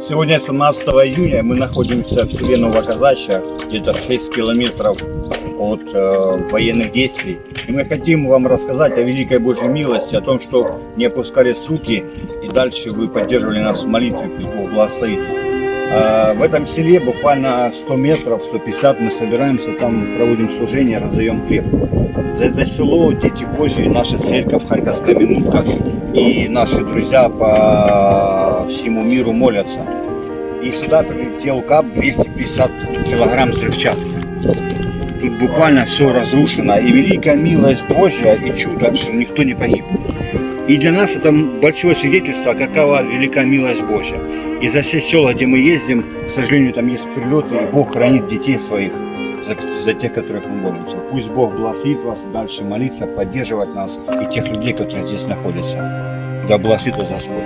Сегодня 17 июня, мы находимся в селе Новоказачья, где-то 6 километров от военных действий. И мы хотим вам рассказать о великой Божьей милости, о том, что не опускались руки, и дальше вы поддерживали нас в молитве, пусть Бог благословит. В этом селе буквально 100 метров, 150 мы собираемся, там проводим служение, раздаем хлеб. За это село дети Божьи, наша церковь, Харьковская минутка и наши друзья по всему миру молятся. И сюда прилетел КАП 250 килограмм взрывчатки. Тут буквально все разрушено. И великая милость Божья, и чудо, что никто не погиб. И для нас это большое свидетельство, какова велика милость Божья. И за все села, где мы ездим, к сожалению, там есть прилеты, и Бог хранит детей своих, за тех, которых мы молимся. Пусть Бог благословит вас дальше молиться, поддерживать нас и тех людей, которые здесь находятся. Да благословит вас Господь.